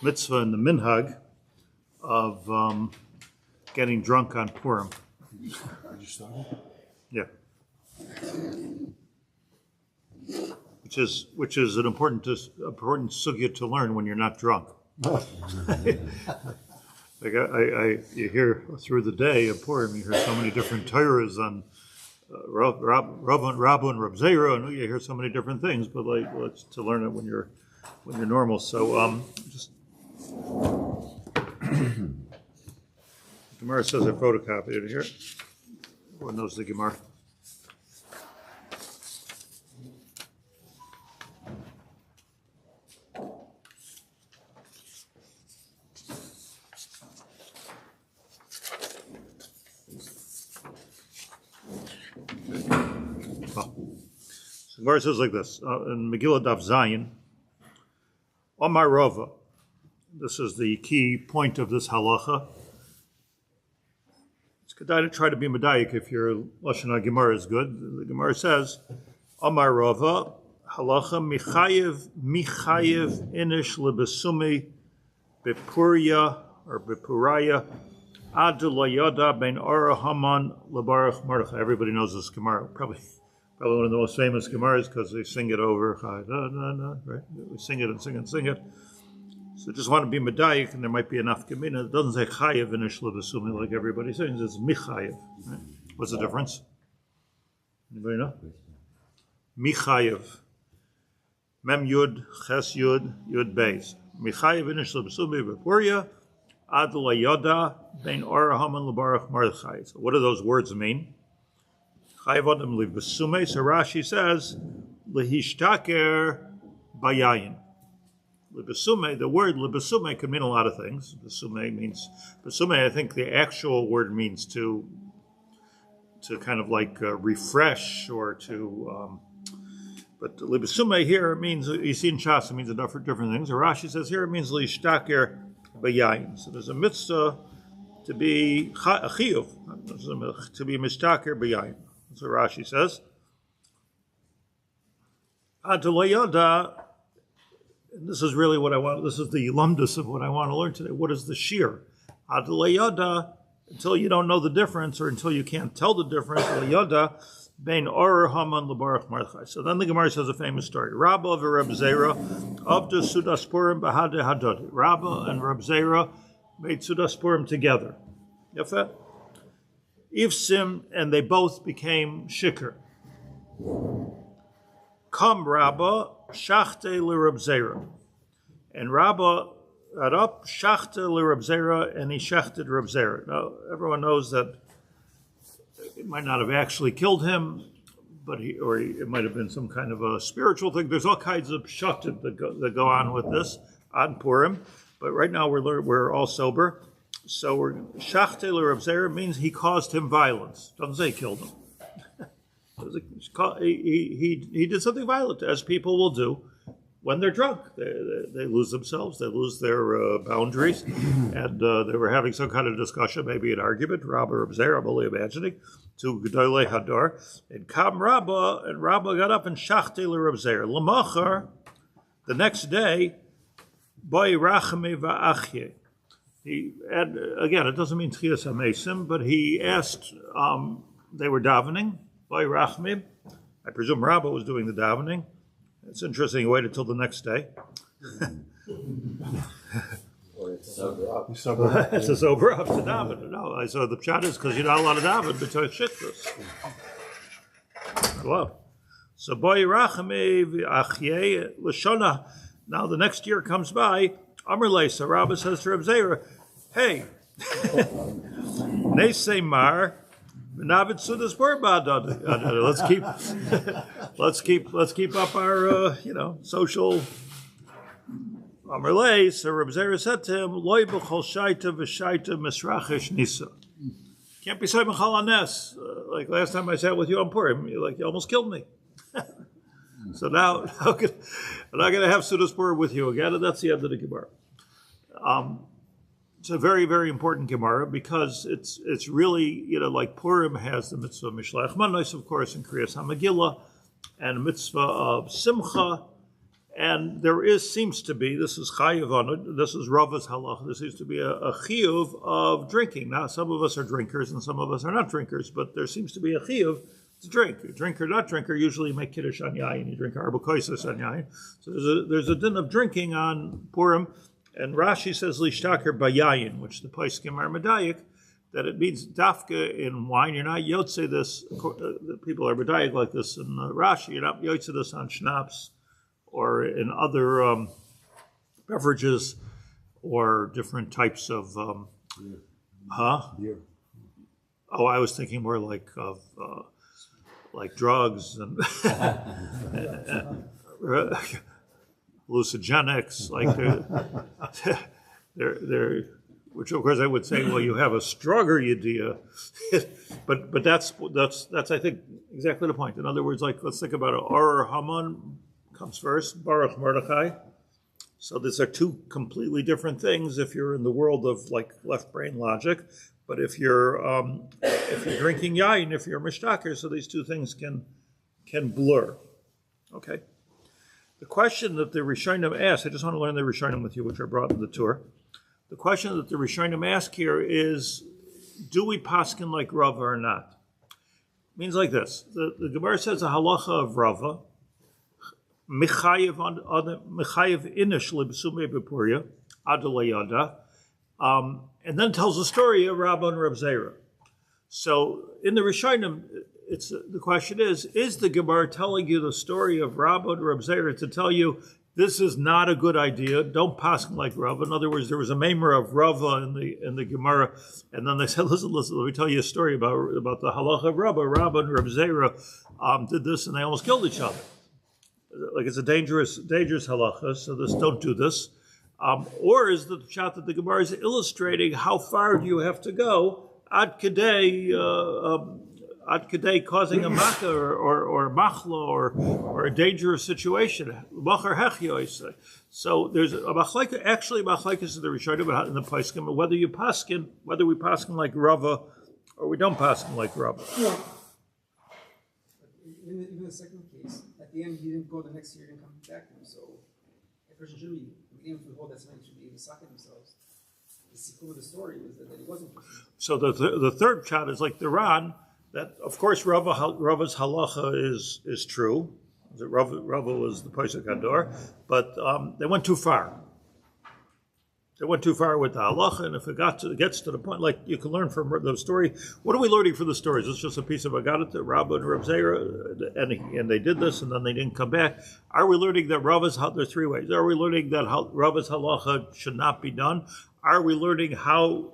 mitzvah and the minhag of getting drunk on Purim. Yeah. Which is an important sugya to learn when you're not drunk. Like you hear through the day of Purim, you hear so many different Torahs on Rav and Rava and Rava, and you hear so many different things. But it's to learn it when you're normal. So Gemara says I photocopied it here. Everyone knows the Gemara. The Gemara says like this, in Megillah Daf Zayin, Omar Rava, this is the key point of this halacha. It's good to try to be medayik if your Lashon HaGemara is good. The Gemara says, Omar Rava, halacha michayev inish lebesumi bepuria or bepuraya Adloyada ben Ara Haman lebarach Mordechai. Everybody knows this Gemara, probably one of the most famous Gemaras because they sing it over, right? We sing it and sing it and sing it. So just want to be medayik, and there might be enough gemina. It doesn't say chayev in Ishlevasumi like everybody sings. It's michayev. Right? What's the difference? Anybody know? Michayev. Mem yud ches yud yud beis. Michayev in Ishlevasumi bepuria Adloyada ben Ara Haman lebarach Mordechai. So what do those words mean? So Rashi says, Lehishtaker bayayin. Lebesume, the word lebesume can mean a lot of things. Besume, I think the actual word means to kind of like refresh or to, but lebesume here means, you see in Shas, it means different things. Rashi says here it means lehishtaker bayayin. So there's a mitzvah to be a chiyuv, to be mishtaker bayayin. That's what Rashi says. Adloyada, this is really what I want, this is the lumdus of what I want to learn today. What is the shiur? Adloyada, until you don't know the difference, or until you can't tell the difference, Adloyada, ben Or Haman lebarach Mordechai. So then the Gemara says a famous story. Rabba of Reb Zera, of the Sudas Purim bahade hadodi. Rabba and Reb Zera made Sudas Purim together. Yafet? Ifsim, and they both became shikr. Come Rabba, shachte le Zera. And Rabba got up, shachte le Zera, and he shachted Reb Zera. Now, everyone knows that it might not have actually killed him, but it might have been some kind of a spiritual thing. There's all kinds of shachted that go on with this on Purim, but right now we're all sober. So shachte le Reb Zera means he caused him violence. Doesn't say he killed him. He did something violent, as people will do when they're drunk. They lose themselves, they lose their boundaries, and they were having some kind of discussion, maybe an argument. Rabba Reb Zera, I'm only imagining, to Gedolei Hadar, and Kam Rabba, and Rabba got up and shachte le Reb Zera. L'machar, the next day, boy rachame va'achye. And again, it doesn't mean Tchias HaMesim, but he asked, they were davening, by Rachmim. I presume Rabba was doing the davening. It's interesting, he waited till the next day. It's a sober up to daven. No, so the pshat is because you're not allowed to daven, but to shittus. Well, so boy Rachmim Achye Lashona. Now the next year comes by, Amrle, so Rabba says to Reb Zera, hey, Nesei Mar, let's keep up our social. Amrle, so Reb Zera said to him, Loi b'chol shaita v'shaita misrachesh nisa. Can't be saying Mechal Anes. Like last time I sat with you on Purim, you almost killed me. So now I'm not going to have Sudas Purim with you again, and that's the end of the Gemara. It's a very, very important Gemara because it's really, like Purim has the mitzvah of Mishlach Manos, of course, and Kriyas HaMegillah, and a mitzvah of Simcha, And there seems to be, this is chayiv on it, this is Rava's halacha, there seems to be a chiyuv of drinking. Now, some of us are drinkers and some of us are not drinkers, but there seems to be a chiyuv to drink. You drink or not drinker, usually you make kiddush on yayin, you drink arba koisos on yayin. So there's a din of drinking on Purim, and Rashi says lishtaker bayayin, which the poskim are medayik, that it means dafka in wine. You're not yotze this, people are medayik like this in Rashi, you're not yotze this on schnapps, or in other beverages, or different types of, Beer. Oh, I was thinking more like of like drugs and hallucinogenics, like they're, which of course I would say, well, you have a stronger idea, but that's I think exactly the point. In other words, like let's think about it. Or Haman comes first, Baruch Mordechai. So these are two completely different things if you're in the world of like left brain logic. But if you're drinking yain, if you're a mishtaker, so these two things can blur. Okay. The question that the Rishonim ask, I just want to learn the Rishonim with you, which are brought in the tour. The question that the Rishonim ask here is, do we paskin like Rava or not? It means like this. The Gemara says a halacha of Rava, Michayev inish libsume bepuria, Adloyada, and then tells the story of Rabba and Rava. So in the Rishonim, the question is the Gemara telling you the story of Rabba and Rava to tell you this is not a good idea? Don't paskin like Rava. In other words, there was a maimer of Rava in the Gemara, and then they said, listen, let me tell you a story about the halacha of Rabba. Rabba and Rava did this, and they almost killed each other. Like it's a dangerous halacha, so don't do this. Or is the shot that the Gemara is illustrating how far do you have to go ad kadei causing a makkah or machla or a dangerous situation. So there's a machlekes, actually machlekes in the Rishonim in the poskim, whether we paskin like Rava or we don't paskin like Rava. Even the second case, at the end he didn't go the next year, didn't come back to him. So a person should be even if we hold that somebody should be missaking themselves. The sequel of the story was that he wasn't. So the third shot is like the Ran, that of course Rava's halacha is true. That Rava was the Pesach Hador, but they went too far. They went too far with the halacha, and if it gets to the point, like you can learn from the story. What are we learning from the stories? It's just a piece of Agadat, Rabba and Rava, and they did this, and then they didn't come back. Are we learning that there's three ways. Are we learning that Rava's halacha should not be done? Are we learning how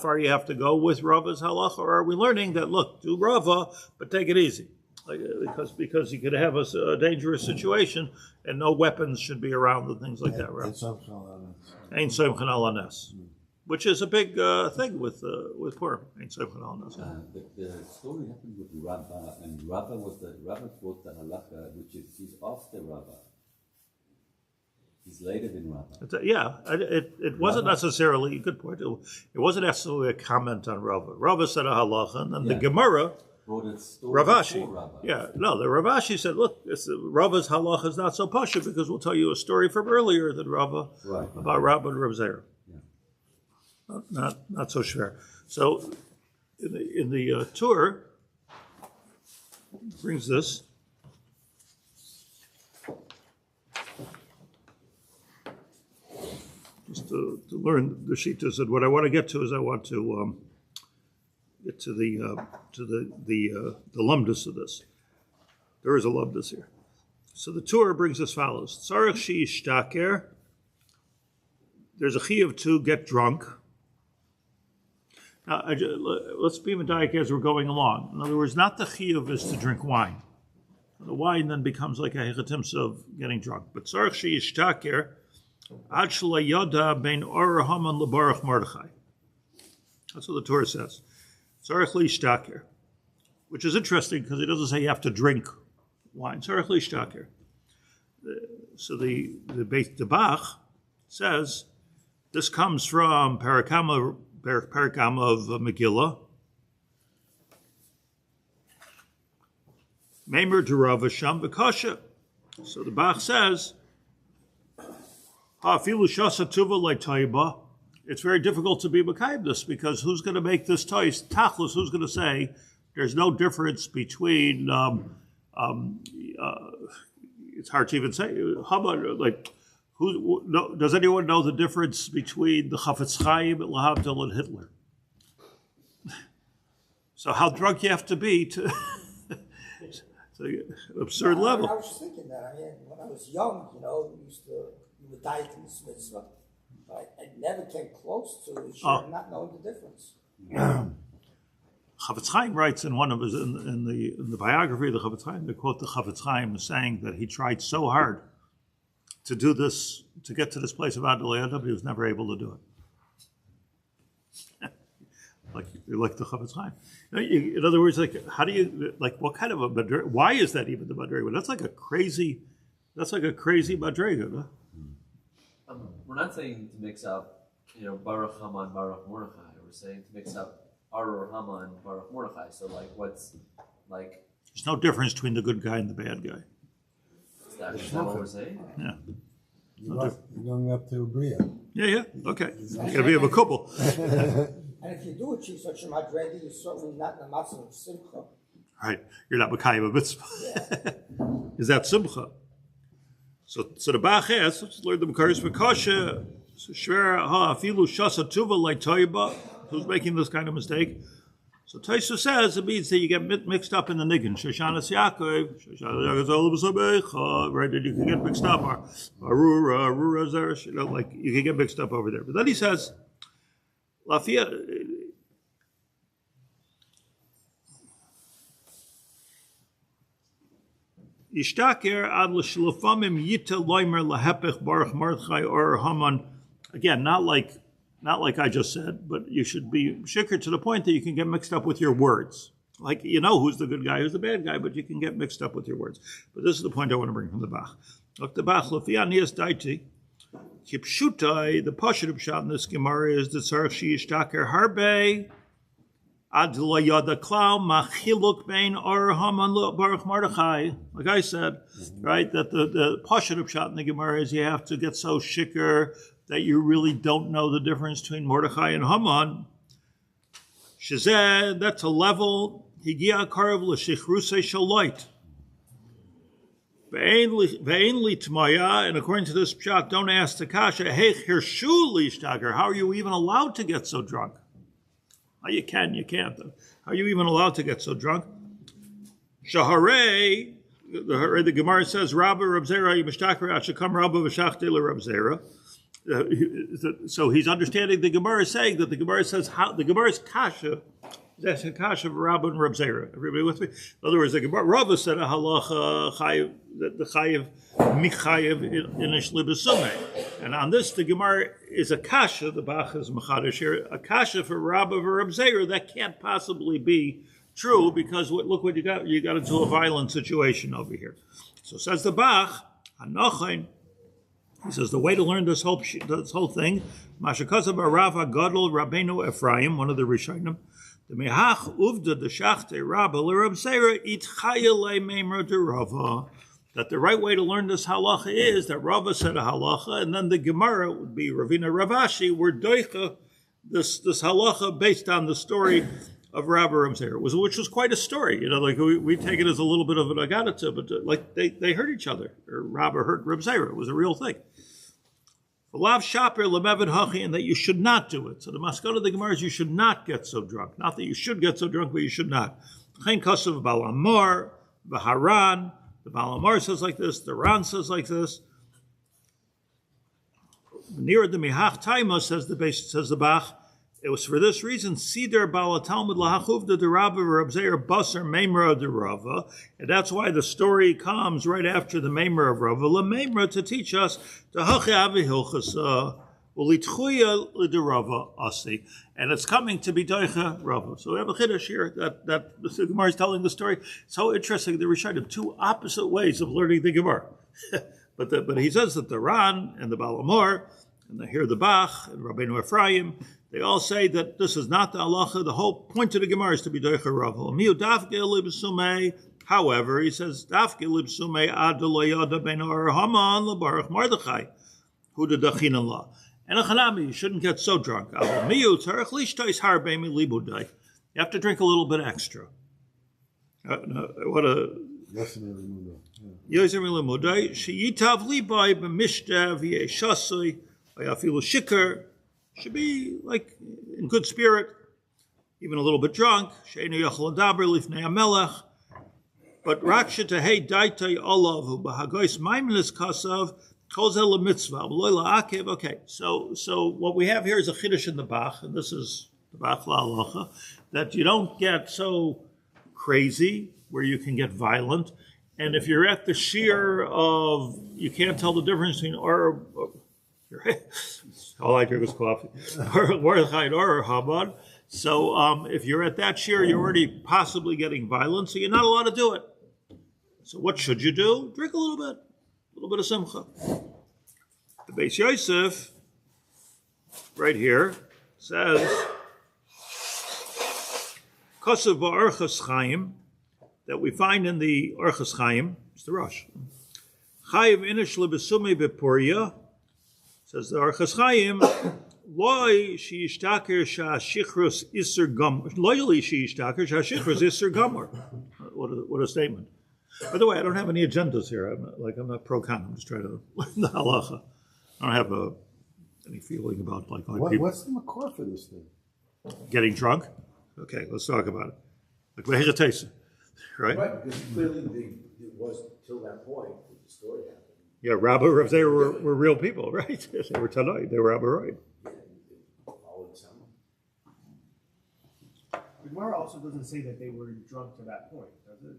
far you have to go with Rava's halacha, or are we learning that, look, do Rava, but take it easy? Because you could have a dangerous situation, and no weapons should be around and things like that, right? Ein Simchan Al Hanes, which is a big thing with Purim. Ein Simchan Al Hanes. The story happened with Rabba, and Rabba taught the halacha, which is he's after Rabba. He's later than Rabba. It wasn't necessarily, good point, it wasn't necessarily a comment on Rava. Rava said a halacha, and then the Gemara, Ravashi. The Ravashi said, look, Rava's halacha is not so pasha because we'll tell you a story from earlier than Rava about Rabba and Rava. Yeah. Not so sure. So in the tour, brings this. Just to learn the shitas, and what I want to get to is I want to get to the lumdus of this. There is a lumdus here. So the Torah brings as follows: Tzarich she'ishtaker. There's a chiyuv to get drunk. Now, let's be medayik as we're going along. In other words, not the chiyuv is to drink wine. The wine then becomes like a hechatimsa of getting drunk. But tzarich she'ishtaker ad shlayada bein or Haman lebarach Mordechai. That's what the Torah says. Tzarich li'ishtaker, which is interesting because it doesn't say you have to drink wine. Tzarich li'ishtaker. So the Beit Debach says this comes from Parakama of Megillah. Meimer to Rav Sham v'kasha. So the Bach says It's very difficult to be Makayim this because who's going to make this choice? Tachlis, who's going to say there's no difference between, it's hard to even say, how about, like, does anyone know the difference between the Chafetz Chaim, Lahavdil, and Hitler? So how drunk you have to be to it's an absurd level. I was just thinking that. I mean, when I was young, you would die to this mitzvah. But I never came close to the Shiur, not knowing the difference. Chafetz Chaim writes in one of his in the biography of the Chafetz Chaim, they quote the Chafetz Chaim saying that he tried so hard to do this, to get to this place of Adloyada, but he was never able to do it. like the Chafetz Chaim. In other words, like, how do you, like, what kind of a madrega? Why is that even the madrega? That's like a crazy madrega. Huh? We're not saying to mix up, Baruch Haman, Baruch Mordechai. We're saying to mix up Arur Haman, Baruch Mordechai. So, like, what's, like... There's no difference between the good guy and the bad guy. Is that what we're saying? Yeah. You're going up to Bria. Yeah, okay. You gotta be of a couple. And if you do achieve such a madrega, you're certainly not in the matzah of simcha. Right. You're not Makayim a mitzvah. Yeah. Is that simcha? So the Bach asks, let's learn the Makaris Makasha, Shver Afilu Shasa Tuva Lai Toiba, who's making this kind of mistake. So Taisa says it means that you get mixed up in the niggin. Shoshanas Yaakov, right? That you can get mixed up. Arura Zeresh, like you can get mixed up over there. But then he says, Lafia. Yishtaker ad l'shlofamim yita loimer lahepech baruch Mordechai or Haman. Again, not like I just said, but you should be shikr to the point that you can get mixed up with your words. Like, you know who's the good guy, who's the bad guy, but you can get mixed up with your words. But this is the point I want to bring from the Bach. Look, the Bach, Lafianias Daiti, Kipshutai, the Pashutim shot in this Gemara is the Tzarech Shiyishtaker Harbe, Adloyada Klau, Machiluk Bein Or Haman Baruch Mordechai. Like I said, right, that the Pashutim shot in the Gemara is you have to get so shikr that you really don't know the difference between Mordechai and Haman. Shazeh, that's a level, Higia Karav L'Shichrusei Shaloit. Ve'en li Tmaya, and according to this pshat, don't ask the kasha, Hey, Hirshu Lishtaker, how are you even allowed to get so drunk? You can't. How are you even allowed to get so drunk? Shaharei, the Gemara says, Rabba Rab Zera, Yimishtaker, Ashakam Rabba V'Shachte Rab Zera. So he's understanding the Gemara is saying that the Gemara says how the Gemara's kasha is asking kasha of Rabba and Rab Zera. Everybody with me? In other words, the Gemara Rava said a halacha chayiv, the chayiv michayiv inish libasume, and on this the Gemara is a kasha. The Bach is machadish here, a kasha for Rabba or Rab Zera. That can't possibly be true because look what you got. You got into a violent situation over here. So says the Bach, Anochain. He says the way to learn this whole thing, Mashakazav Rava Gadol Rabbeinu Ephraim, one of the Rishonim, the Mehach Uvda the Shachte Rabba L'Rab Zera Itchayele Memra de Rava. That the right way to learn this halacha is that Rava said a halacha, and then the Gemara would be Ravina Ravashi, were doicha this halacha based on the story of Rabba Rab Zera, which was quite a story. Like we take it as a little bit of an agadata, but like they hurt each other. Or Rabba hurt Rab Zera. It was a real thing. Lav shaper lemevid hachi, and that you should not do it. So the maskana of the Gemara is you should not get so drunk. Not that you should get so drunk, but you should not. Chen kasav balamor, v'haran. The balamor says like this. The Ran says like this. Near the mihach taima says the Bach. It was for this reason, Sidar Bala Talmud Lahachuvda de Rabba Rab Zera Basar Memra de Rava, and that's why the story comes right after the Memra of Rava, La Memra, to teach us the Hachi Avi Hilchasa, Ulitchuya de Rava Asi, and it's coming to be Doicha Rava. So we have a chiddush here that the Gemara is telling the story. So interesting, the Rishonim, two opposite ways of learning the Gemara. but he says that the Ran and the Balamor, and here the Bach and Rabbeinu Ephraim, they all say that this is not the halacha. The whole point of the Gemara is to be doicha Rava. However, he says, Adloyada ben Haman lebaruch Mordechai. Hu de dachin Allah. And a chanami, you shouldn't get so drunk. You have to drink a little bit extra. What a... Yoser milimudai, sheyitav libay b'mishtav yeshasui ayafilu shikar, should be like in good spirit, even a little bit drunk. Sheinu yachol adaber lifnei hamelech, but raksha tehei daitai olav hu b'hagois maimelis kasav kozel mitzvah b'loy la'akev. Okay, so what we have here is a chiddush in the Bach, and this is the Bach Halacha, that you don't get so crazy where you can get violent. And if you're at the Shiur of, you can't tell the difference between all I drink was coffee, or Chabad. So if you're at that Shiur, you're already possibly getting violent, so you're not allowed to do it. So what should you do? Drink a little bit of simcha. The Beis Yosef, right here, says, Kosev ba'archas chaim, that we find in the Orchos Chaim, it's the Rosh. Chayiv inish lebesumei bepuria, says the Orchos Chaim, loy sheishtaker sha'ashichros iser gomer, loyally sheishtaker sha'ashichros iser gomer. What a statement. By the way, I don't have any agendas here. I'm not pro-con. I'm just trying to learn the halacha. I don't have any feeling about What's the makor for this thing? Getting drunk? Okay, let's talk about it. Like Vehegatesa. Right? Right, because clearly it was till that point that the story happened. Yeah, Rabba and Rava, they were real people, right? They were Tanai, they were Abaroid. Yeah, followed someone. The Gemara also doesn't say that they were drunk to that point, does it?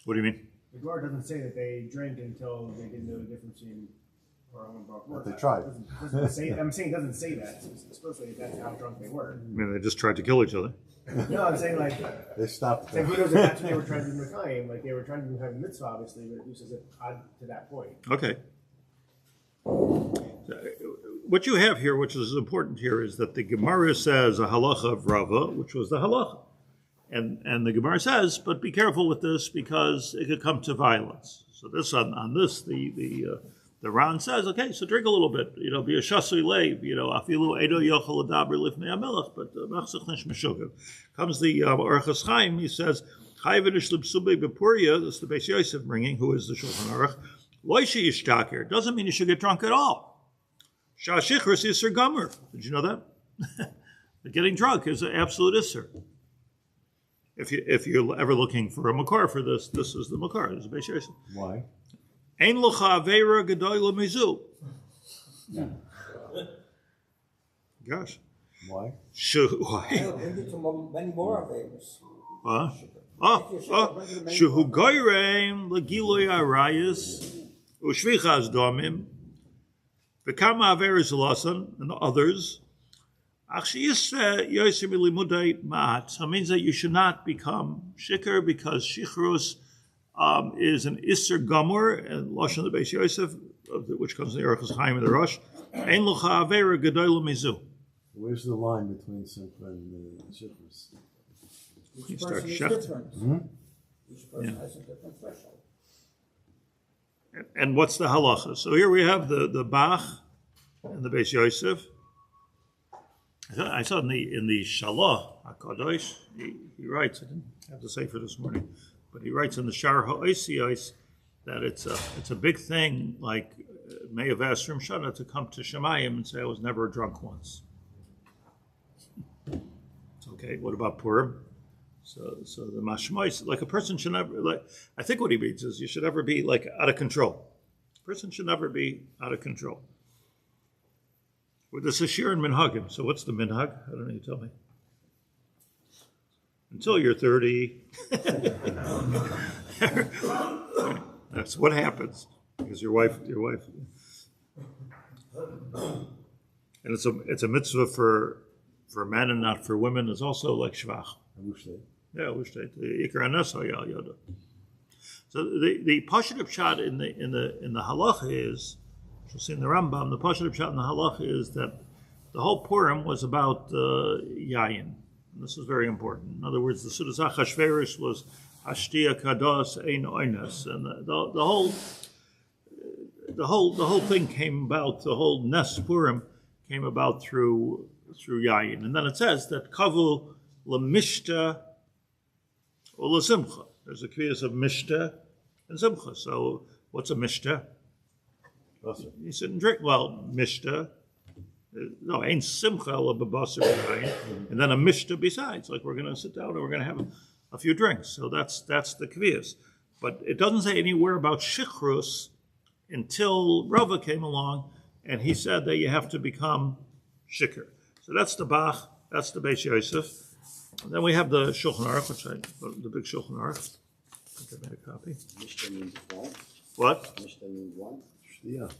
What do you mean? The Gemara doesn't say that they drank until they didn't know the difference between But they tried. Doesn't say, I'm saying it doesn't say that. It's supposed to say that's how drunk they were. I mean, they just tried to kill each other. No, I'm saying They stopped. who knows if that's what they were trying to do Mekayim, like they were trying to do having mitzvah, obviously, but it was just odd to that point. Okay. What you have here, which is important here, is that the Gemara says a halacha of Rava, which was the halacha. And the Gemara says, but be careful with this because it could come to violence. So this on this, the Ran says, okay, so drink a little bit, be a shasui leiv, afilu edo yochel adaber lifnei hamelech, but machzach nish meshugav. Comes the Orchos Chaim, he says, chayiv inish libsubei bepuria, this is the Beis Yosef bringing, who is the Shulchan Aruch, loy sheyishtaker, doesn't mean you should get drunk at all. Sha'ashichros iser gomer. Did you know that? But getting drunk is an absolute iser. If you're ever looking for a makar for this is the makar, this is Beis Yosef. Why? Ein locha aveira gedoyla mizu. Gosh. Why? Why? Bring it to many more Averas. Shehu goyreim legiloy arayis ushvichas domim v'kama averas lasan and others. So it means that you should not become shikar because shichrus is an Isser Gomer, and Lashon the Beis Yosef, which comes in the Orchos Chaim and the Rosh. Ein locha avera gedoyla mizu. Where's the line between simcha and shikras? Each start person is sheft. different. Each person has a different threshold. And what's the halacha? So here we have the Bach and the Beis Yosef. I saw in the Shalah HaKadosh, he writes, I didn't have to say for this morning, but he writes in the Shar HaOisiyos that it's a big thing, like may have asked Rim Shana to come to Shemayim and say, I was never drunk once. Okay, what about Purim? So the Mashmois, like a person should never, I think what he means is you should never be out of control. A person should never be out of control. Well, this is Shiur and Minhagim. So what's the Minhag? I don't know, you tell me. Until you're 30. That's what happens. Because your wife. And it's a mitzvah for men and not for women. It's also like shvach. Yeah, Ushtet. The Ikar Anasa Yoda. So the Pashat Pshat in the Halacha is, you'll see in the Rambam, the Pashat Pshat in the Halacha is that the whole Purim was about Yayin. And this is very important. In other words, the Sudas Achashverosh was Hashtia Kados Ein Oines. And the whole the whole thing came about. The whole Nes Purim came about through Yayin, and then it says that kavu lemishta or lesimcha. There's a kvias of mishta and simcha. So what's a mishta? You sit and drink. Well, mishta. No, ain't simcha lebabasar yayin, and then a mishta besides. Like we're going to sit down and we're going to have a few drinks. So that's the kvias. But it doesn't say anywhere about shichrus until Rava came along and he said that you have to become shikr. So that's the Bach, that's the Beis Yosef. And then we have the Shulchan Aruch, the big Shulchan Aruch. I think I made a copy. Mishta means wine. What? Mishta means wine. Shtia.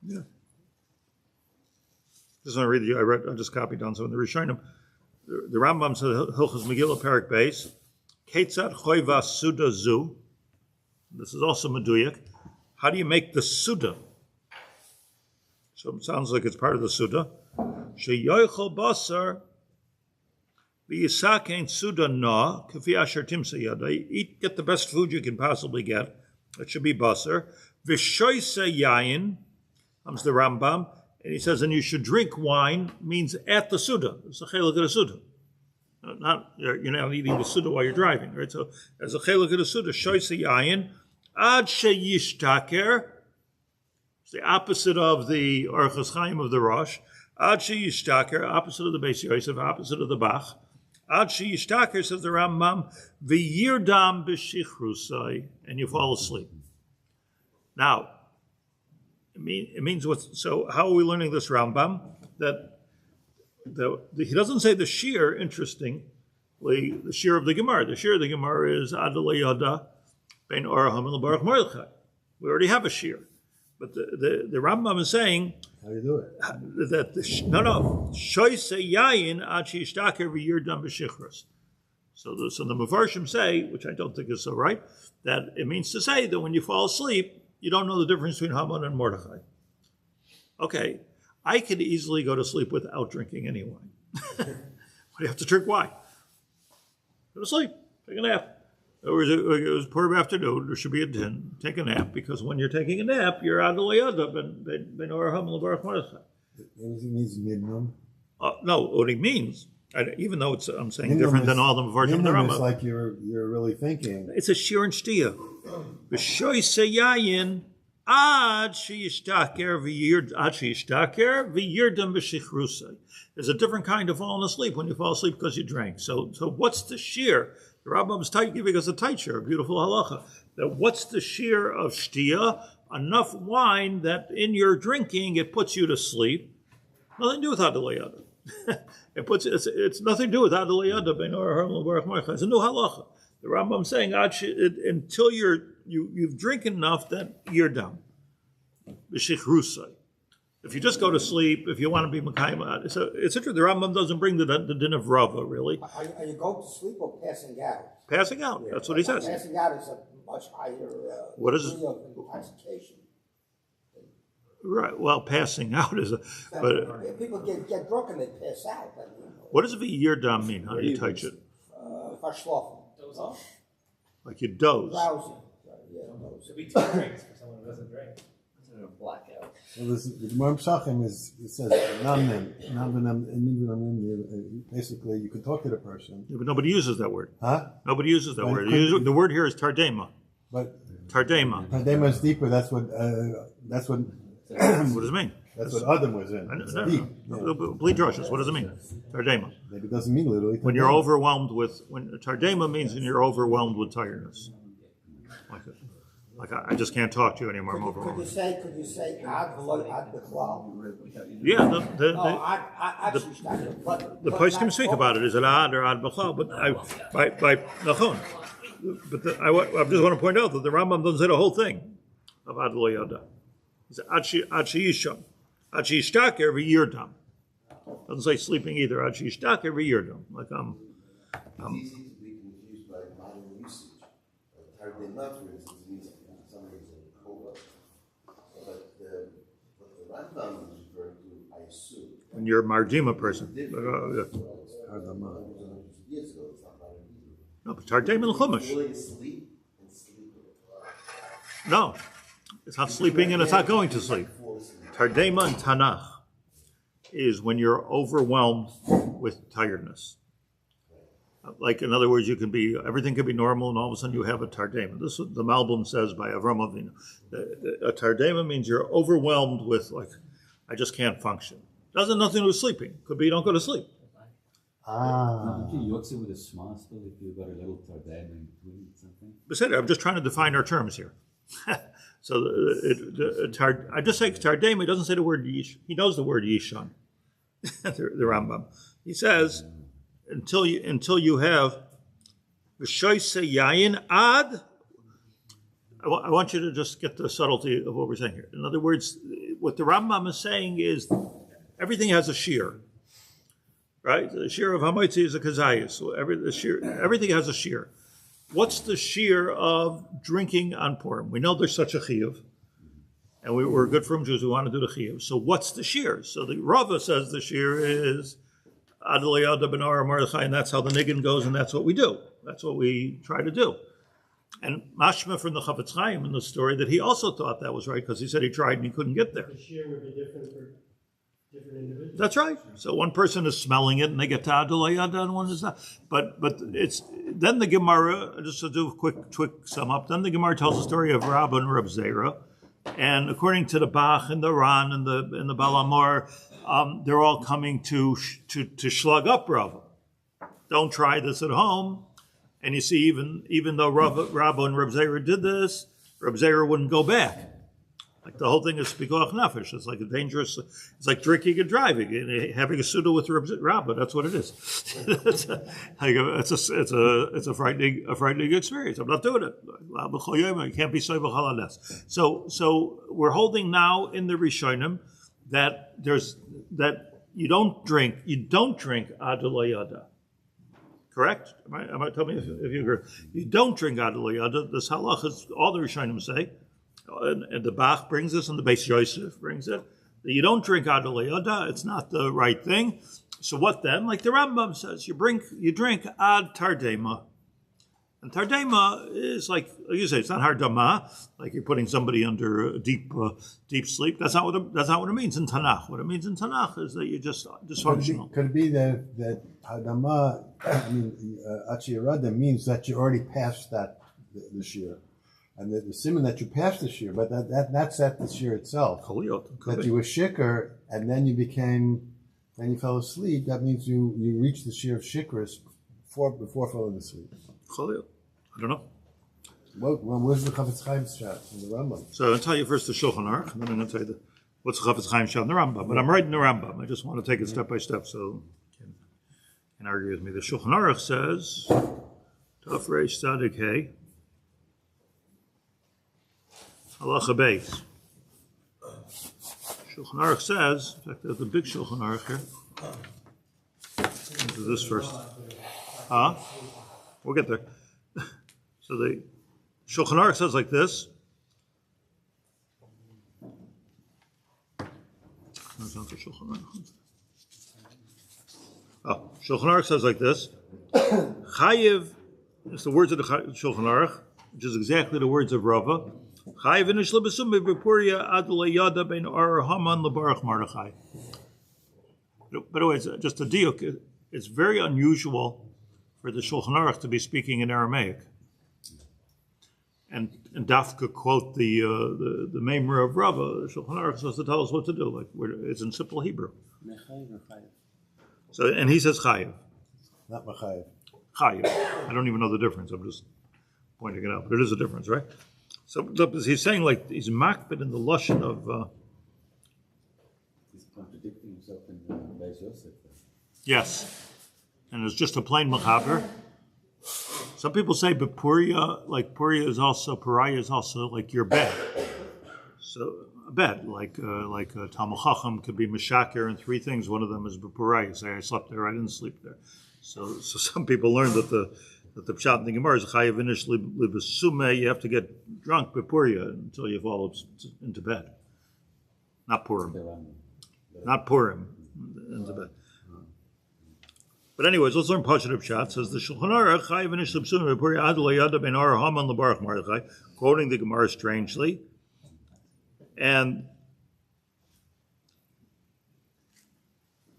Yeah. Just want to read I just copied down some of the Rishonim. The Rambam says Hilchos Megillah Perik Beis. Ketzad choiva suda zu. This is also Meduyak. How do you make the suda? So it sounds like it's part of the suda. Sheyoichol basar v'yisakein suda na kafi asher timsa yada. Eat, get the best food you can possibly get. It should be basar. V'shoyse yayin comes the Rambam, and he says, and you should drink wine. Means at the suda. It's a chelak of the suda. You're not eating the suda while you're driving, right? So as a chelak of the suda, shoyse yayin ad sheyishtaker. It's the opposite of the Orchos Chaim of the Rosh. Ad sheyishtaker, opposite of the Beis Yosef, opposite of the Bach. Ad sheyishtaker, says the Rambam, v'yirdam b'shichrusai, and you fall asleep. Now, it means what? So how are we learning this Rambam? That he doesn't say the Shiur. Interestingly, the Shiur of the Gemara. The Shiur of the Gemara is Adloyada ben Oraham and Baruch Mordechai. We already have a Shiur, but the Rambam is saying how do you do it? That shoyse yayin ad sheishtaker v'yirdam b'shichrus. So the Mefarshim say, which I don't think is so right, that it means to say that when you fall asleep, you don't know the difference between Haman and Mordechai. Okay, I could easily go to sleep without drinking any wine. But you have to drink wine. Go to sleep, take a nap. It was Purim afternoon, there should be a din, take a nap, because when you're taking a nap, you're Adloyada ben Oraham Baruch Mordechai. Anything means minimum? No, what he means, even though I'm saying different than all the Mefarshim in the Rambam. It's like you're really thinking. It's a Shiur and Shtia. B'shoyse yayin ad sheyishtaker v'yirdam b'shichrusai. There's a different kind of falling asleep when you fall asleep because you drank. So what's the Shiur? The Rambam's giving us a tight Shiur, a beautiful halacha. That what's the Shiur of Shtia? Enough wine that in your drinking it puts you to sleep. Nothing to do with Adloyada. It's nothing to do with Adloyada ben Oraham Baruch Mordechai. It's a new halacha. The Rambam's saying until you've drinking enough that you're done. B'shichrusai. If you just go to sleep, if you want to be Mekayim, it's interesting. The Rambam doesn't bring the din of Rava, really. Are you going to sleep or passing out? Passing out, that's what he says. Passing out is a much higher what is degree of intoxication. Right, well, passing out is but people get drunk and they pass out. What does v'yirdam mean? How do you touch it? Verschlafen. Doze off? Like you doze. Drowsy. Should be 2 drinks for someone who doesn't drink. Blackout. Well, the Gemara Psachim it says basically you can talk to the person. Yeah, but nobody uses that word. Huh? Nobody uses that word. The word here is Tardema. But Tardema. Tardema is deeper. That's what. What does it mean? That's what Adam was in. It's deep. Bleed drushes. What does it mean? Tardema. Maybe it doesn't mean literally. When you're overwhelmed Tardema means when you're overwhelmed with tiredness. Like I just can't talk to you anymore. I'm overwhelmed. Could you say ad b'chlal? Yeah, the place can speak about it. Is it ad or ad b'chlal? But by nachon. But I just want to point out that the Rambam doesn't say the whole thing of Adloyada. He said ad sheyisham, ad sheyishtaker v'yirdam. Doesn't say sleeping either. Ad sheyishtaker v'yirdam. Like It's easy to be confused by modern usage. Tardema, for instance, means somebody who's in coma. But what the Rambam is referring to, I assume. when you're a Mardima person. Years ago, it's not modern either. No, but Tardema and Chumash. Falling asleep and sleeping. No, it's not sleeping and it's not going to sleep. Tardema and Tanakh is when you're overwhelmed with tiredness. Like, in other words, everything can be normal, and all of a sudden you have a Tardema. This is what the Malbim says by Avram Avinu. A Tardema means you're overwhelmed with, like, I just can't function. Doesn't have nothing to do with sleeping. Could be you don't go to sleep. Don't you yotze with a small still if you've got a little Tardema in between something? But I'm just trying to define our terms here. So I just say Tardema. He doesn't say the word Yish. He knows the word Yishan. the Rambam. He says until you have v'shoyse yayin ad. I want you to just get the subtlety of what we're saying here. In other words, what the Rambam is saying is everything has a shiur, right? The shiur of Hamaitzi is a kazayas. So everything has a shiur. What's the shiur of drinking on Purim? We know there's such a chiyuv, and we're good from Jews. We want to do the chiyuv. So what's the shiur? So the Rava says the shiur is Adloyada ben Mordechai, and that's how the niggin goes, and that's what we do. That's what we try to do. And mashma from the Chafetz Chaim in the story that he also thought that was right because he said he tried and he couldn't get there. The shiur would be different for different individuals. That's right. So one person is smelling it and they get to Adloyada and one is not. But it's then the Gemara, just to do a quick sum up, then the Gemara tells the story of Rabba and Rava. And according to the Bach and the Ran and the Balamor, they're all coming to slug up Rava. Don't try this at home. And you see, even though Rabba and Reb Zera did this, Reb Zera wouldn't go back. Like the whole thing is pikuach nefesh. It's like a dangerous. It's like drinking and driving and having a suda with Rabba. That's what it is. It's a frightening experience. I'm not doing it. You can't be soiva halales. So we're holding now in the Rishonim that you don't drink Adloyada. Correct? Tell me if you agree. You don't drink Adloyada. This halacha is all the Rishonim say. And the Bach brings this, and the Beis Yosef brings it. That you don't drink Adloyada, it's not the right thing. So what then? Like the Rambam says, you drink ad Tardema. And Tardema is like you say, it's not Hardama, like you're putting somebody under a deep sleep. That's not what it means in Tanakh. What it means in Tanakh is that you're just dysfunctional. Could it be that Hardama, Achiyarada means that you already passed the shiur? And the simon that you passed the shiur, but that's at the shiur itself. That you were shikr, and then you fell asleep. That means you reached the shiur of shikras before falling asleep. I don't know. Well, where's the Chafetz Chaim shot in the Rambam? So I'll tell you first the Shulchan Aruch, and then I'm going to tell you what's the Chafetz Chaim shot in the Rambam. But I'm writing the Rambam. I just want to take it step by step, so you can argue with me. The Shulchan Aruch says, Taf Reish Tzadik Hey, Halacha Beis. Shulchan Aruch says, in fact, there's the big Shulchan Aruch here. Let's do this first. We'll get there. So the Shulchan Aruch says like this. Shulchan Aruch says like this. Chayiv, it's the words of the Shulchan Aruch, which is exactly the words of Rava. Chayiv inish lebesum bepuria Adloyada ben Haman lebarach Mordechai. By the way, just a diuk, it's very unusual for the Shulchan Aruch to be speaking in Aramaic. And Dafka quote the Maimer of Rava. The Shulchan Aruch is supposed to tell us what to do. Like it's in simple Hebrew. So, and he says chayiv, not machayiv. Chayiv. I don't even know the difference. I'm just pointing it out. But it is a difference, right? So he's saying like he's makbid in the lashon of. He's contradicting himself in Beis Yosef. Yes, and it's just a plain mechaber. Some people say, but Pariah is also like your bed. So a bed, like Talmud Chacham could be Meshaker and three things. One of them is B'Pariah. Say I slept there, I didn't sleep there. So some people learn that the pshat in the Gemara is Chayav inish libasume. You have to get drunk B'Pariah until you fall into bed. Not Purim. Not Purim into bed. But anyways, let's learn Pashat Pshat. Says the Shulchan Aruch, Chayiv inish libasume B'Pariah Adloyada ben Haman lebarach Mordechai. quoting the Gemara strangely, and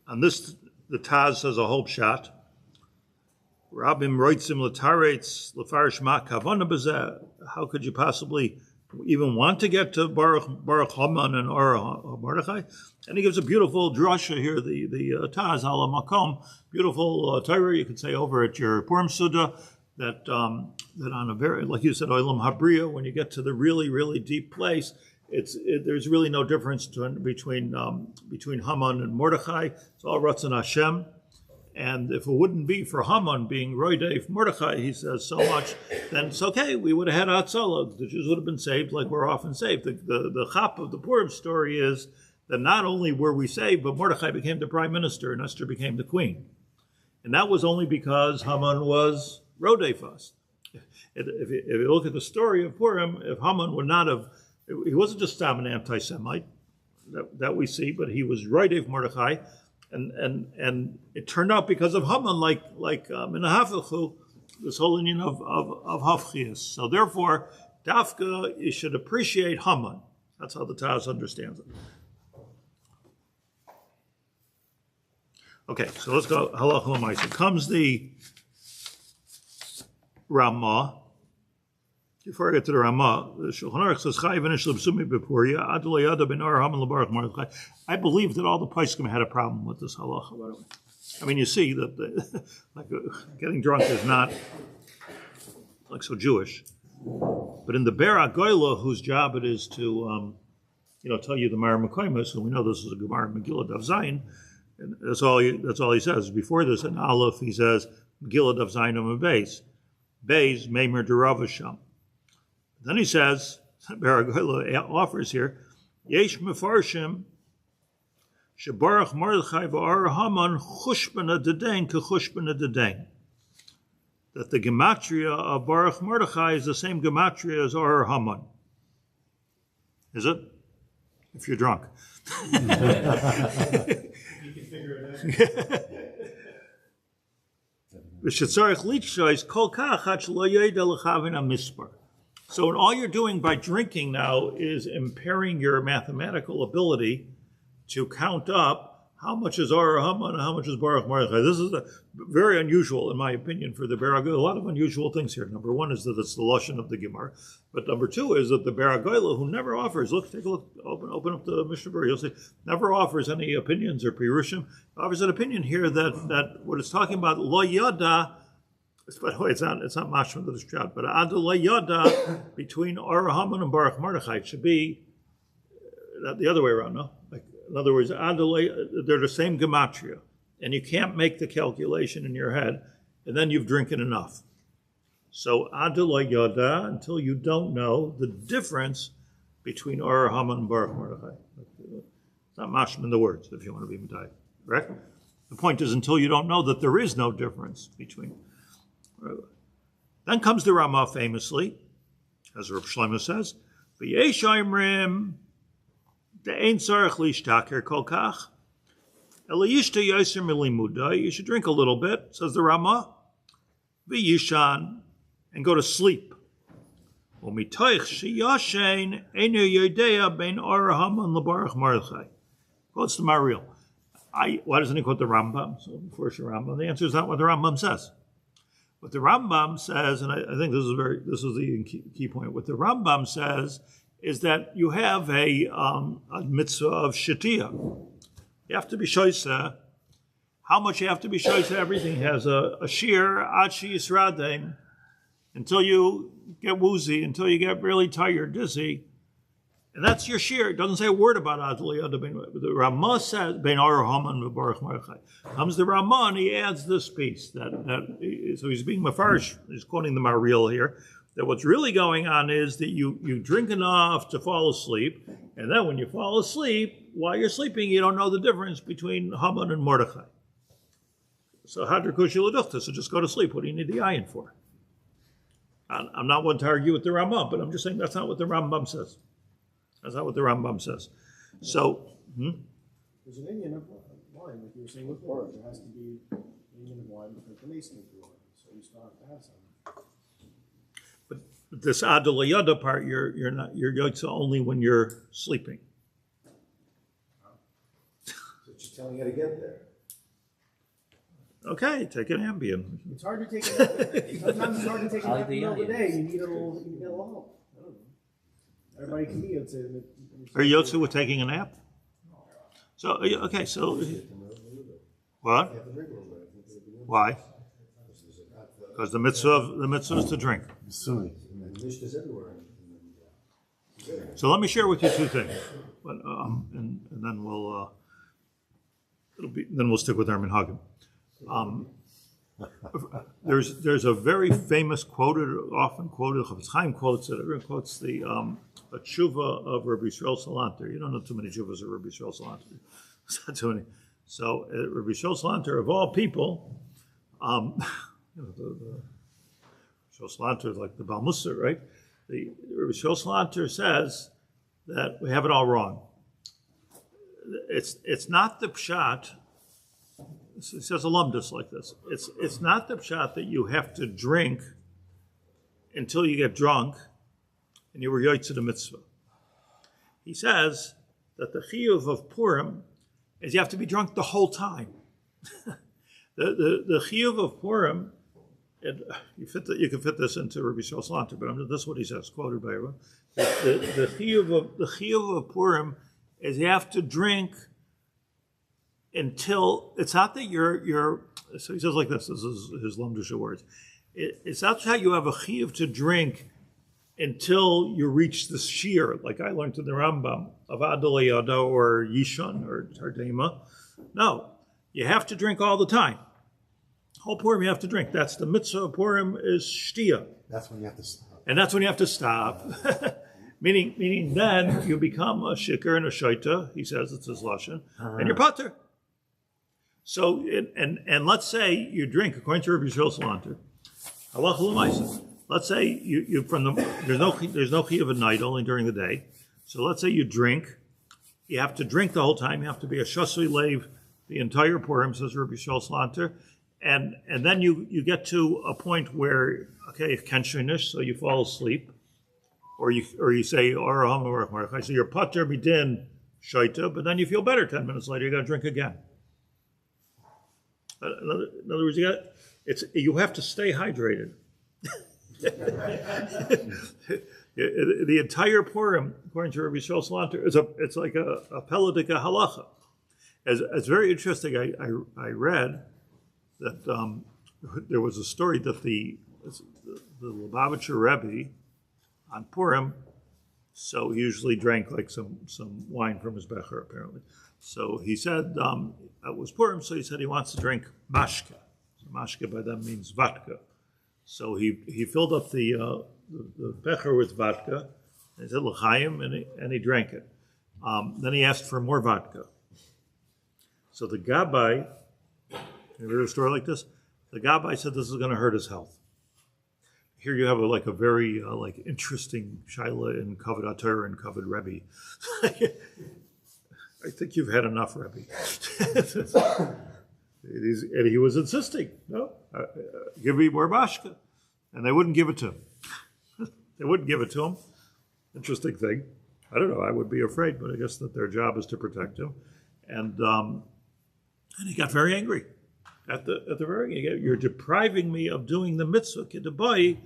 on this, the Taz says a whole pshat. Rabbim roitzim l'taretz l'farish ma kavana b'zeh. How could you possibly even want to get to Baruch Haman and Mordechai? And he gives a beautiful drasha here, the Taz ala makom, beautiful Torah you could say over at your Purim Suda, that on a very, like you said, Olam Habriya, when you get to the really, really deep place, there's really no difference between Haman and Mordechai. It's all Ratzon Hashem. And if it wouldn't be for Haman being Roidei Mordechai, he says so much, then it's okay. We would have had Hatzalah. The Jews would have been saved like we're often saved. The chap of the Purim story is that not only were we saved, but Mordechai became the prime minister and Esther became the queen. And that was only because Haman was Roidei first. If you look at the story of Purim, if Haman would not have, he wasn't just an anti-Semite that we see, but he was Roidei Mordechai. And it turned out because of Haman, like in the Hafachu, this whole union of Hafchias. So therefore, Dafka, you should appreciate Haman. That's how the Taz understands it. Okay, so let's go Halacha L'maisa. Comes the Ramah. Before I get to the Ramah, the Shulchan Aruch says, Adloyada ben Haman l'barach Mordechai. I believe that all the Poskim had a problem with this halacha, by the way. I mean, you see that getting drunk is not like so Jewish. But in the Ber Agoyla, whose job it is to tell you the Mar Mekaymus, and we know this is a Gemara Megillah Daf Zayin, and that's all he says. Before this, in Aleph, he says Megillah Daf Zayin Amud Beis. Beis Meimer Deravasham. Then he says, Baragoyla offers here, Yesh Mefarshim, Shebarach Mordechai v'Ar Haman Chushbana Dedain Kechushbana Dedain. That the Gematria of Baruch Mordechai is the same Gematria as Ar Haman. Is it? If you're drunk. You can figure it out. V'shetzarech lichshois kol kach hat shelo yoda lechavin hamispar. So all you're doing by drinking now is impairing your mathematical ability to count up how much is Ar Haman and how much is Baruch Mordechai. This is very unusual, in my opinion, for the Beragoyla. A lot of unusual things here. Number one is that it's the Lashon of the Gemara. But number two is that the Beragoyla, who never offers, take a look, open up the Mishnah Berurah, you'll see, never offers any opinions or pirushim. Offers an opinion here that what it's talking about, lo yada. By the way, it's not mashma that is shot, but Adloyada between Ar Haman and Baruch Mordechai should be the other way around, no? Like, in other words, they're the same gematria, and you can't make the calculation in your head, and then you've drinking enough. So Adloyada until you don't know the difference between Ar Haman and Baruch Mordechai. It's not mashma in the words, if you want to be medayik, correct? The point is until you don't know that there is no difference between. Then comes the Ramah famously, as Rav Shlomo says, "V'yesh oimrim de'ein tzarich lishtaker kol kach, ela yishta yoser milimuda." You should drink a little bit, says the Ramah. V'yishan, and go to sleep. U'mitoich sheyashen einu yodea bein Ar Haman leBaruch Mordechai. Quotes the Mariel. Why doesn't he quote the Rambam? So before the Rambam, the answer is not what the Rambam says. What the Rambam says, and I think this is the key point. What the Rambam says is that you have a mitzvah of shitiyah. You have to be shoysa. How much you have to be shoysa? Everything has a shiur ad sheyisradein, until you get woozy, until you get really tired, dizzy. And that's your shiur. It doesn't say a word about Adloyada. The Ramah says, Ben Ar Haman v'Baruch Mordechai. Comes the Ramah and he adds this piece. So he's being mafarish, he's quoting the Mariel here, that what's really going on is that you drink enough to fall asleep, and then when you fall asleep, while you're sleeping, you don't know the difference between Haman and Mordechai. So Hadrakushi Laduchta, so just go to sleep. What do you need the ayin for? I'm not one to argue with the Ramah, but I'm just saying that's not what the Rambam says. That's not what the Rambam says. So, there's an Indian of wine, like you were saying with water. There has to be an Indian of wine because the mason is wine. So you still have to have some. This Adloyada part, you're yotza only when you're sleeping. So she's telling you how to get there. Okay, take an Ambien. It's hard to take a nap. Sometimes it's hard to take a nap in the middle of the day. You need a little help. I don't know. Everybody can be yotze. Are you yotze with taking a nap? So, okay, so, what? Why? Because the mitzvah is to drink. Sunni. So let me share with you two things, but, and then we'll stick with our minhagim. There's a very famous often quoted. Chavetz Chaim quotes it. Everyone quotes the a tshuva of Rabbi Yisrael Salanter. You don't know too many tshuvas of Rabbi Yisrael Salanter. It's not too many. So Rabbi Yisrael Salanter, of all people, the Yisrael Salanter is like the Baal Musar, right? The Rabbi Yisrael Salanter says that we have it all wrong. It's not the pshat. He says a lumdus like this. It's not the pshat that you have to drink until you get drunk and you were yotze the mitzvah. He says that the chiyuv of Purim is you have to be drunk the whole time. the chiyuv of Purim, you can fit this into Rabbi Yisrael Salanter, but this is what he says, quoted by everyone. The chiyuv of Purim is you have to drink until it's not that you're. So he says like this. This is his lumdusha words. It's not how you have a chiyuv to drink until you reach the shiur, like I learned in the Rambam of Adloyada or Yishon or Tardema. No, you have to drink all the time. Whole Purim you have to drink. That's the mitzvah of Purim is shtia. That's when you have to stop. And that's when you have to stop. meaning then you become a shikar and a shaita. He says it's his lashon, and you're pater. So and let's say you drink according to Rabbi Yisrael Salanter. Halacha l'maisa. Let's say you from the there's no chiyuv at night, only during the day. So let's say you drink. You have to drink the whole time. You have to be a shasui leiv the entire Purim, says Rabbi Yisrael Salanter. And then you get to a point where kenshinish, so you fall asleep, or you say Araham or so you're pater midin shaita, but then you feel better 10 minutes later. You got to drink again. In other words, you have to stay hydrated. The entire Purim, according to Rabbi Yisrael Salanter, it's like a pelodika halacha. It's very interesting. I read that there was a story that the Lubavitcher Rebbe on Purim, so he usually drank like some wine from his becher apparently. So he said it was Purim, so he said he wants to drink mashke. So mashke by that means vodka. So he filled up the becher with vodka. And he said l'chaim, and he drank it. Then he asked for more vodka. So the gabbai, you heard a story like this? The gabbai said this is going to hurt his health. Here you have a very interesting shaila in Kavod Torah and Kavod Rebbe. I think you've had enough, Rebbe. And he was insisting, no, give me more mashka. And they wouldn't give it to him. They wouldn't give it to him. Interesting thing. I don't know, I would be afraid, but I guess that their job is to protect him. And he got very angry. At the very end, you're depriving me of doing the mitzvah kedabai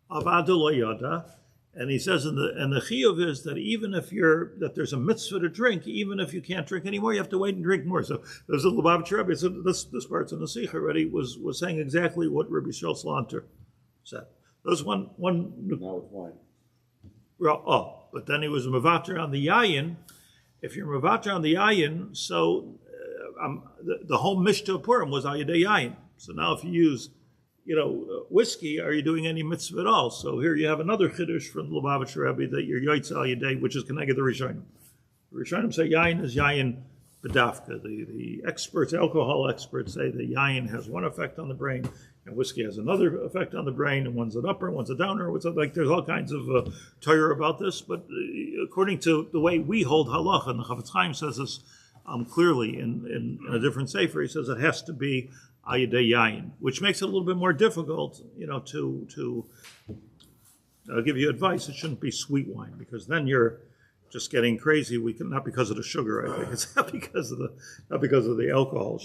of Adloyada. And he says, and the chiyuv is that even if there's a mitzvah to drink, even if you can't drink anymore, you have to wait and drink more. So there's a Lubavitcher Rebbe. So this part's in the Sikha already was saying exactly what Rabbi Yisrael Salanter said. There's one. Now with wine. Well, but then he was mevater on the yayin. If you're mevater on the yayin, so the whole Mishnah of Purim was al yedei yayin. So now if you use whiskey, are you doing any mitzvah at all? So here you have another chiddush from the Lubavitcher Rebbe that you're yotze al yedei, which is connected to the Rishonim. The Rishonim say yayin is yayin bedafka. The experts, alcohol experts, say that yayin has one effect on the brain and whiskey has another effect on the brain, and one's an upper, one's a downer. There's all kinds of Torah about this, but according to the way we hold halacha, and the Chavetz Chaim says this clearly in a different sefer, he says it has to be al yedei yayin, which makes it a little bit more difficult, to I'll give you advice. It shouldn't be sweet wine because then you're just getting crazy. We can, not because of the sugar. I think it's not because of the alcohol.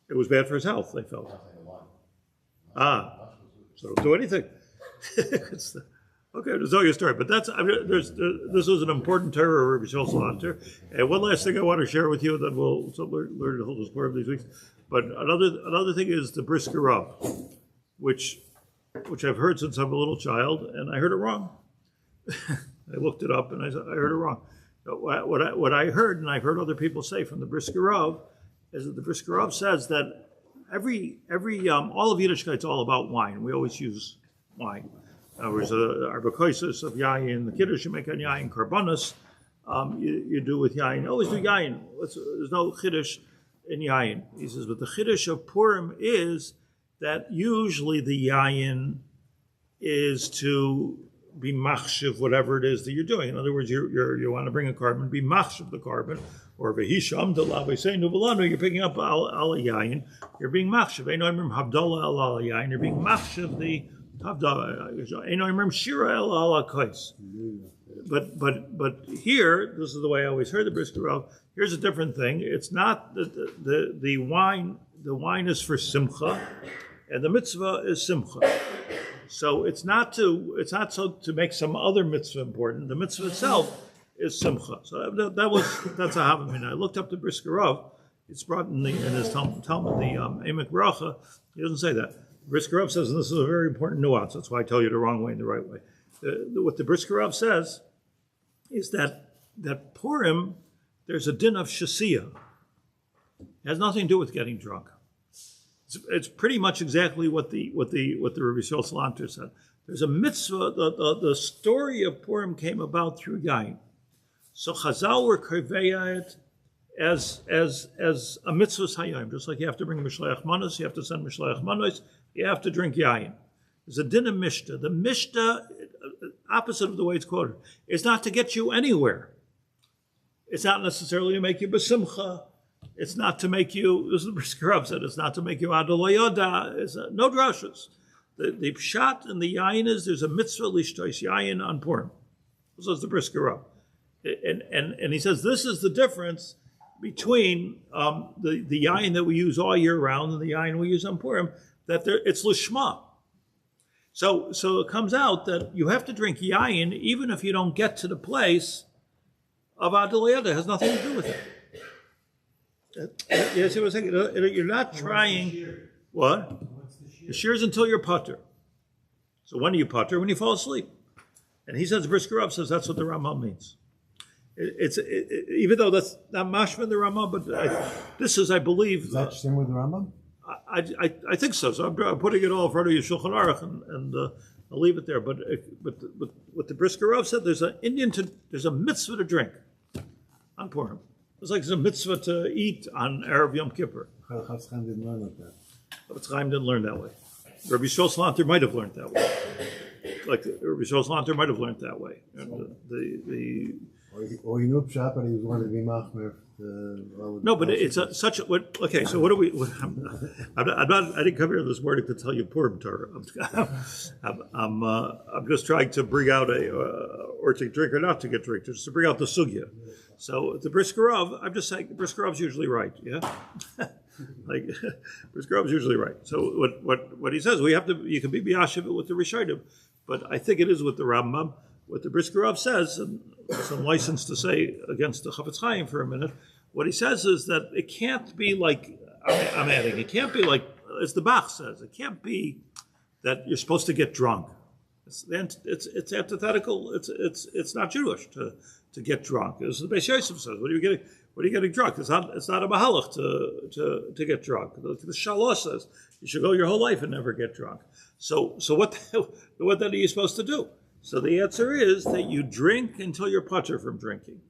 It was bad for his health. They felt. So don't do anything. Okay, there's all your story, but that's this was an important Torah of Rabbi Yisrael Salanter. And one last thing I want to share with you, then we'll learn the whole story of these weeks. But another thing is the Brisker Rav, which I've heard since I'm a little child, and I heard it wrong. I looked it up and I heard it wrong. What I heard, and I've heard other people say from the Brisker Rav, is that the Brisker Rav says that every all of Yiddishkeit's all about wine. We always use wine. There's arbakoisis of yayin, the kiddush you make on yayin, karbanos, you do with yayin. Always do yayin. There's no kiddush in yayin. He says, but the kiddush of Purim is that usually the yayin is to be machshav whatever it is that you're doing. In other words, you want to bring a carbon, be machshav the carbon, or vehisham de la say nubalanu, you're picking up al yayin, you're being machshav. Einoimrim havdalah al yayin, you're being machshav the havdalah. Einoimrim shira el al kais. But here, this is the way I always heard the Brisker Rav. Here's a different thing. It's not the wine. The wine is for simcha, and the mitzvah is simcha. So it's not so to make some other mitzvah important. The mitzvah itself is simcha. So that's a havamina. I looked up the Brisker Rav. It's brought in his Talmud, the Emek Bracha. He doesn't say that. Brisker Rav says, and this is a very important nuance. That's why I tell you the wrong way and the right way. What the Brisker Rav says is that Purim, there's a din of shasiyah. It has nothing to do with getting drunk. It's pretty much exactly what the Rabbi Yisrael Salanter said. There's a mitzvah. The story of Purim came about through yain. So Chazal were korveya it as a mitzvah hayom. Just like you have to bring mishleach manos, you have to send mishleach manos, you have to drink yain. There's a din of mishta. The mishta, opposite of the way it's quoted, is not to get you anywhere. It's not necessarily to make you besimcha. It's not to make you, this is the Brisker Rav said, it's not to make you Adloyada. It's no drashas. The pshat and the yayin is there's a mitzvah lishtois yayin on Purim. This is the Brisker Rav. And he says this is the difference between the yayin that we use all year round and the yayin we use on Purim, that it's lishma. So it comes out that you have to drink yayin even if you don't get to the place of Adloyada. It has nothing to do with it. Yes, I was saying, you're not trying. What? The shiur is until you're putter. So when do you putter? When you fall asleep. And he says, Brisker Rav says that's what the Rambam means. Even though that's not mashma the Rambam, but this is, I believe. Is that same with the Rambam? I think so. So I'm putting it all in front of you, Shulchan Aruch, and I'll leave it there. But what the Brisker Rav said, there's a mitzvah to drink on Purim. It's like there's a mitzvah to eat on Erev Yom Kippur. Chafetz Chaim didn't learn like that. Chafetz Chaim didn't learn that way. Rabbi Yisrael Salanter might have learned that way. Like Rabbi Yisrael Salanter might have learned that way. And or he knew pshat, but he was wanting to be machmer. No, but it's such a. Okay, so what do we? I didn't come here this morning to tell you Purim Torah. I'm just trying to bring out or to drink or not to get drink, just to bring out the sugya. So the Brisker Rav, I'm just saying, Brisker Rav's usually right, yeah. Like Brisker Rav's usually right. So what he says, you can be biyashiv with the Rishonim, but I think it is with the Rambam. What the Brisker Rav says, and some license to say against the Chafetz Chaim for a minute, what he says is that it can't be like, I'm adding, it can't be like, as the Bach says, it can't be that you're supposed to get drunk. It's antithetical, it's not Jewish to get drunk. As the Beis Yosef says, what are you getting drunk? It's not a mahalach to get drunk. The Shalosh says you should go your whole life and never get drunk. So what then are you supposed to do? So the answer is that you drink until you're putter from drinking,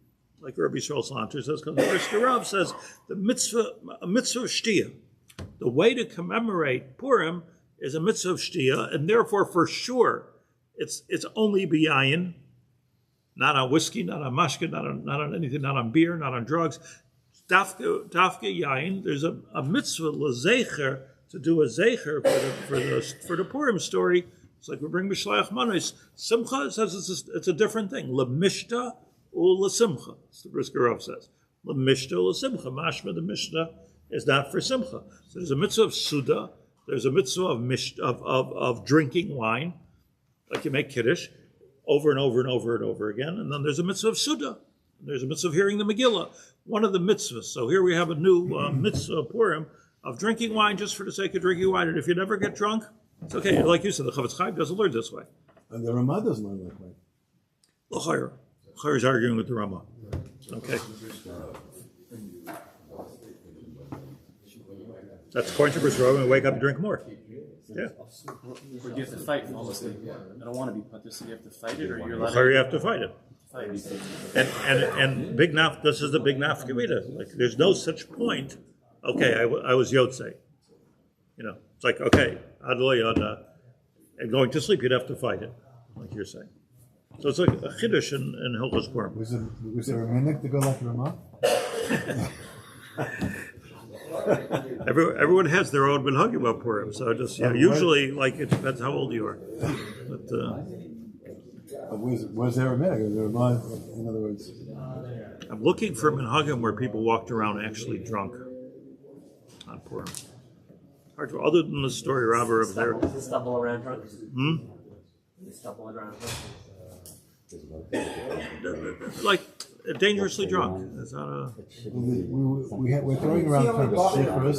like Rabbi Yisrael Salanter says, because the Brisker Rav says a mitzvah of shtiyah. The way to commemorate Purim is a mitzvah of shtiyah, and therefore for sure it's only biyayin, not on whiskey, not on mashka, not on anything, not on beer, not on drugs. Dafka yayin. There's a mitzvah lezecher to do a zecher for the Purim story. It's like we bring Mishleach Manos. Simcha says it's a different thing. Lemishta u lesimcha. That's the Brisker Rav says. Lemishta u lesimcha. Mashma, the Mishnah is not for simcha. So there's a mitzvah of suda. There's a mitzvah of drinking wine, like you make kiddush, over and over and over and over again. And then there's a mitzvah of suda. There's a mitzvah of hearing the Megillah. One of the mitzvahs. So here we have a new mitzvah of Purim of drinking wine just for the sake of drinking wine. And if you never get drunk, it's okay. Like you said, the Chavetz Chaim doesn't learn this way. And the Ramah doesn't learn that way. L'chayr. L'chayr is arguing with the Ramah. Okay. That's according to Brisker Rav, and we wake up and drink more. Yeah. Or do you have to fight mostly? I don't want to be put so you have to fight it, or you're allowed L'chayr, you have to fight it. fight. And big naf. This is the big nafkamina. Like, there's no such point. Okay, I was yotzei. You know, it's like, okay, Adloyada, and going to sleep, you'd have to fight it, like you're saying. So it's like a chiddush in Hilchos Purim. Was there a minute to go like Ramah? Everyone has their own minhag about Purim, so just usually, like, it depends how old you are. But was there a minute? In other words, I'm looking for minhagim where people walked around actually drunk on Purim. Other than the story, Rabbi up there. Stumble around drunk. Stumble around drunk. Like dangerously drunk. Is that a? we're throwing around terms shifras.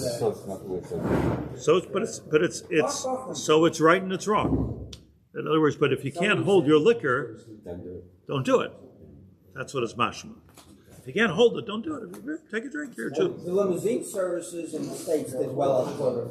So it's right and it's wrong. In other words, but if you can't hold your liquor, don't do it. That's what it's mashma. If you can't hold it, don't do it. Take a drink here too. The limousine services in the States did well on Twitter.